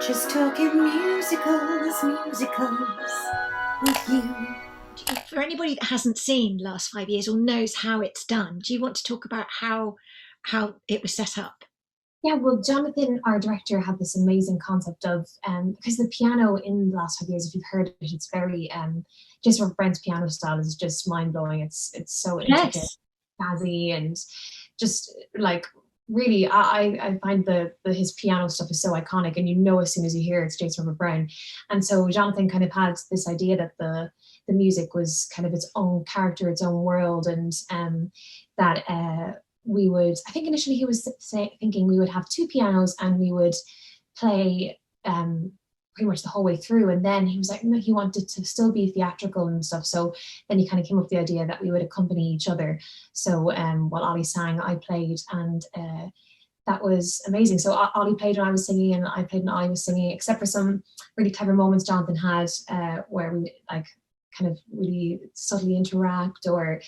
Just talking musicals with you. For anybody that hasn't seen Last 5 Years or knows how it's done, do you want to talk about how it was set up? Yeah, well, Jonathan, our director, had this amazing concept of because the piano in the last 5 years, if you've heard it, it's very just Robert Brown's piano style is just mind blowing. It's so intricate, Yes. jazzy, and just like really, I find the his piano stuff is so iconic, and you know as soon as you hear it's Jason Robert Brown. And so Jonathan kind of had this idea that the music was kind of its own character, its own world, and that we would, I think initially he was thinking we would have two pianos and we would play pretty much the whole way through. And then he was like, no, he wanted to still be theatrical and stuff. So then he kind of came up with the idea that we would accompany each other. So while Ollie sang, I played, and that was amazing. So Ollie played when I was singing, and I played when Ollie was singing, except for some really clever moments Jonathan had where we like kind of really subtly interact, or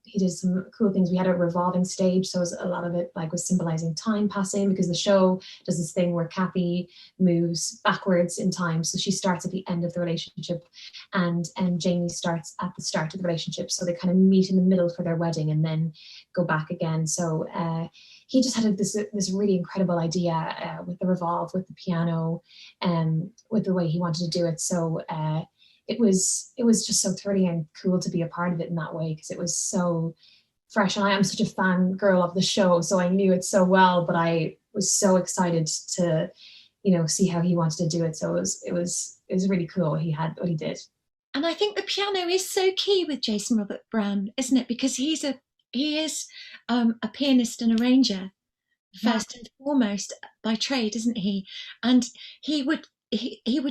he did some cool things. We had a revolving stage, so a lot of it like was symbolizing time passing, because the show does this thing where Kathy moves backwards in time, so she starts at the end of the relationship, and Jamie starts at the start of the relationship, so they kind of meet in the middle for their wedding and then go back again. So he just had this really incredible idea with the revolve, with the piano, and with the way he wanted to do it. So it was just so thrilling and cool to be a part of it in that way, because it was so fresh, and I am such a fan girl of the show, so I knew it so well, but I was so excited to see how he wanted to do it. So it was really cool what he did. And I think the piano is so key with Jason Robert Brown, isn't it? Because he is a pianist and arranger Yeah, first and foremost by trade, isn't he? And he would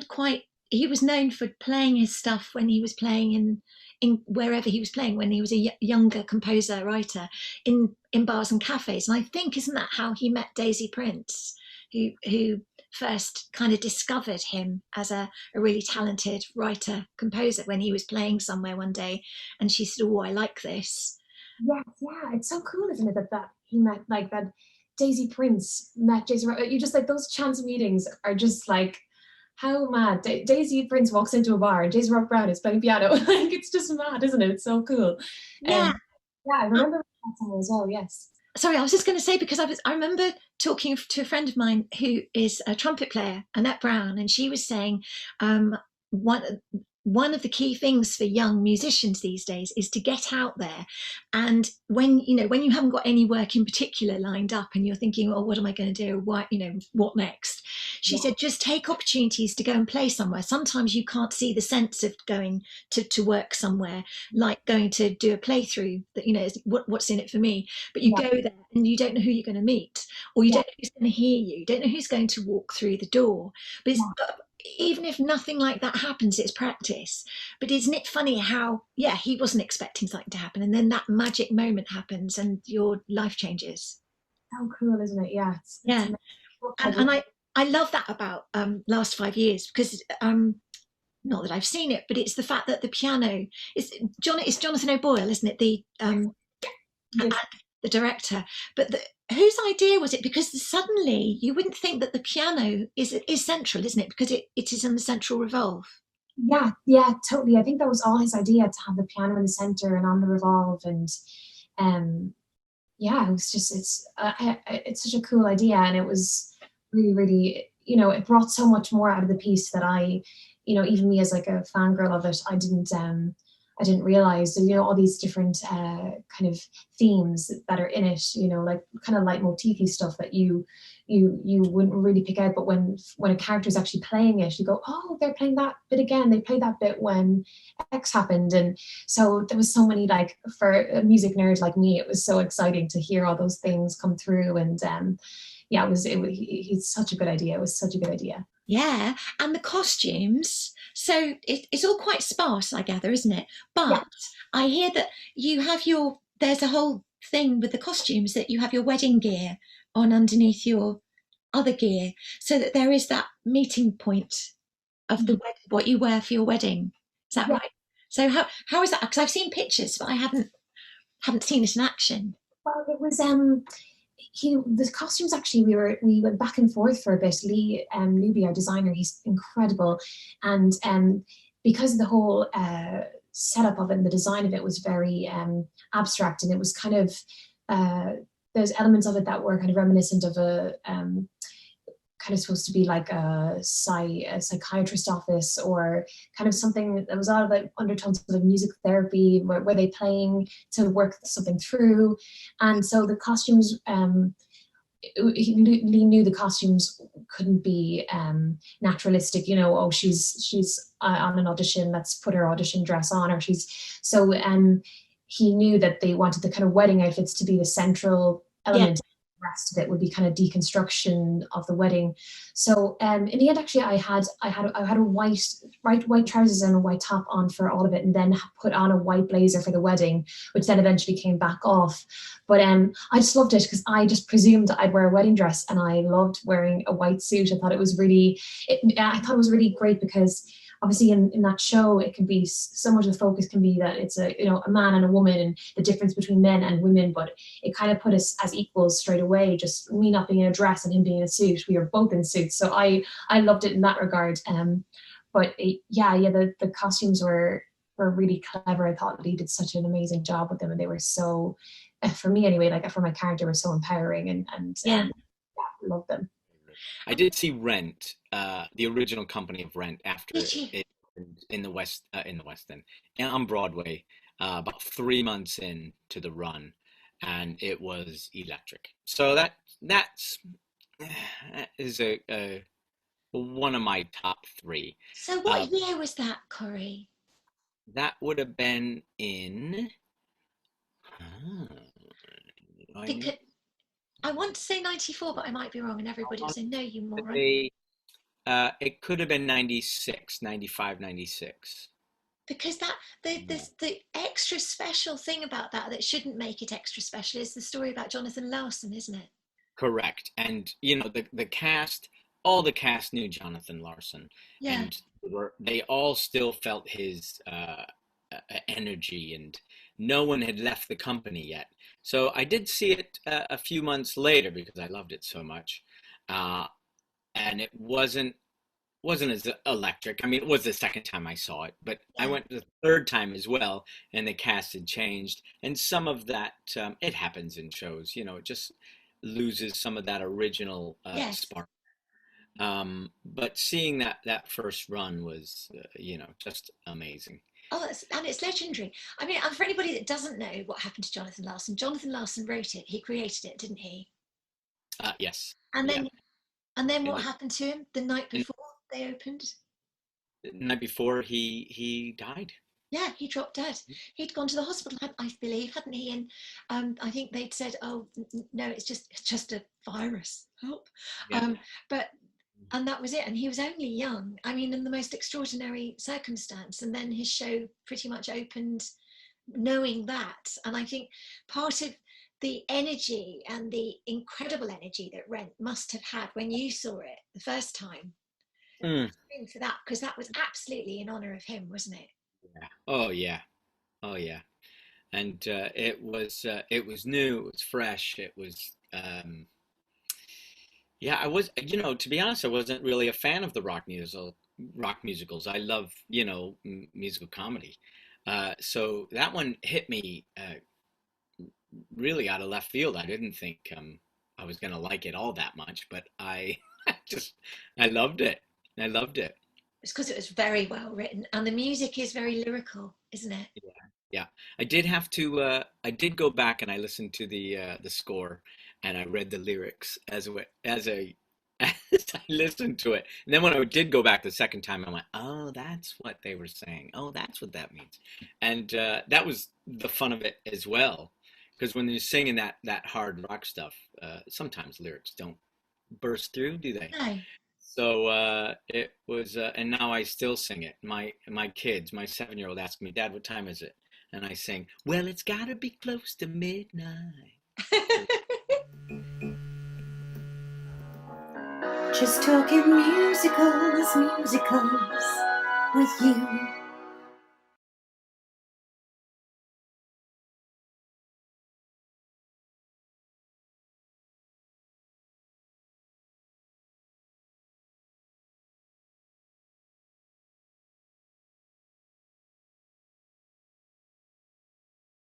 quite he was known for playing his stuff when he was playing in wherever he was playing when he was a younger composer writer in bars and cafes. And I think, isn't that how he met Daisy Prince, who first kind of discovered him as a really talented writer composer when he was playing somewhere one day, and she said, oh, I like this. yes, yeah, it's so cool, isn't it, that he met, like, that Daisy Prince met Jason. You just like those chance meetings are just like how mad. Daisy Prince walks into a bar and Jason Rock Brown is playing piano. Like it's just mad, isn't it? It's so cool. Yeah. And yeah, I remember that song as well. Yes. Sorry, I was just going to say, because I remember talking to a friend of mine who is a trumpet player, Annette Brown, and she was saying um, one one of the key things for young musicians these days is to get out there. And when you haven't got any work in particular lined up and you're thinking, oh, what am I going to do, what next, she Yeah. said just take opportunities to go and play somewhere. Sometimes you can't see the sense of going to work somewhere, like going to do a playthrough that what's in it for me, but you Yeah. go there and you don't know who you're going to meet, or you Yeah. don't know who's going to hear you, you don't know who's going to walk through the door. Yeah. But even if nothing like that happens, it's practice. But isn't it funny how, yeah, he wasn't expecting something to happen, and then that magic moment happens and your life changes. So cool, isn't it? Yeah. It's Yeah. amazing. And I love that about Last 5 Years, because not that I've seen it, but it's the fact that the piano is it's Jonathan O'Boyle, isn't it? Yes. The director. But whose idea was it? Because suddenly you wouldn't think that the piano is central, isn't it? Because it is in the central revolve. Yeah, yeah, totally. I think that was all his idea, to have the piano in the center and on the revolve, and um, yeah, it was just it's such a cool idea, and it was really, really, it brought so much more out of the piece that even me as like a fangirl of it, I didn't realize. So, all these different kind of themes that are in it, like kind of leitmotify stuff that you wouldn't really pick out, but when a character is actually playing it, you go, oh, they're playing that bit again. They played that bit when X happened, and so there was so many, like, for a music nerd like me, it was so exciting to hear all those things come through, and yeah, he's such a good idea. It was such a good idea. Yeah, and the costumes. So it's all quite sparse, I gather, isn't it? Yeah. But I hear that there's a whole thing with the costumes, that you have your wedding gear on underneath your other gear, so that there is that meeting point of what you wear for your wedding. Is that Yeah. right? So how is that? Because I've seen pictures, but I haven't seen it in action. Well, the costumes actually, we went back and forth for a bit. Lee Newby, our designer, he's incredible, and because the whole setup of it and the design of it was very abstract, and it was kind of there's elements of it that were kind of reminiscent of a kind of supposed to be like a psychiatrist office, or kind of something that was all about undertones of music therapy. Were they playing to work something through? And so the costumes, Lee knew the costumes couldn't be naturalistic. You know, oh, she's on an audition, let's put her audition dress on, or she's so. He knew that they wanted the kind of wedding outfits to be the central element. Yeah. The rest of it would be kind of deconstruction of the wedding. So in the end, actually, I had a white trousers and a white top on for all of it, and then put on a white blazer for the wedding, which then eventually came back off. But I just loved it because I just presumed I'd wear a wedding dress, and I loved wearing a white suit. I thought it was really great because obviously in that show, it can be so much of the focus can be that it's a man and a woman and the difference between men and women, but it kind of put us as equals straight away. Just me not being in a dress and him being in a suit, we were both in suits, so I loved it in that regard. But the costumes were really clever. I thought Lee did such an amazing job with them, and they were so, for me anyway, like for my character, were so empowering, and loved them. I did see Rent, the original company of Rent, after Did you? it in the West End, on Broadway, about 3 months into the run, and it was electric. So that is a one of my top three. So what year was that, Cory? That would have been in. Because I want to say 94, but I might be wrong, and everybody will say, no, you moron. It could have been 96, 95, 96. Because the extra special thing about that shouldn't make it extra special is the story about Jonathan Larson, isn't it? Correct. And, the cast, all the cast knew Jonathan Larson. Yeah. And they all still felt his energy, and no one had left the company yet. So I did see it a few months later because I loved it so much. And it wasn't as electric. I mean, it was the second time I saw it, but I went the third time as well, and the cast had changed. And some of that, it happens in shows, it just loses some of that original spark. But seeing that first run was, just amazing. Oh, and it's legendary. I mean, and for anybody that doesn't know what happened to Jonathan Larson wrote it. He created it, didn't he? Yes. And then what happened to him the night before they opened? The night before he died. Yeah, he dropped dead. He'd gone to the hospital, I believe, hadn't he? And I think they'd said, "Oh no, it's just a virus. Help!" Yeah. And that was it. And he was only young. I mean, in the most extraordinary circumstance. And then his show pretty much opened knowing that. And I think part of the energy and the incredible energy that Rent must have had when you saw it the first time. For that, because that was absolutely in honor of him, wasn't it? Yeah. Oh yeah. And it was new, it was fresh, it was I was, to be honest, I wasn't really a fan of the rock musicals. I love, musical comedy. So that one hit me really out of left field. I didn't think I was going to like it all that much, but I loved it. I loved it. It's because it was very well written, and the music is very lyrical, isn't it? Yeah. I did have to. I did go back and I listened to the score, and I read the lyrics as I listened to it. And then when I did go back the second time, I went, "Oh, that's what they were saying. Oh, that's what that means." And that was the fun of it as well, because when you're singing that hard rock stuff, sometimes lyrics don't burst through, do they? No. So it was, and now I still sing it. My kids, my 7-year-old asks me, "Dad, what time is it?" And I sing, "Well, it's gotta be close to midnight." Just talking musicals with you.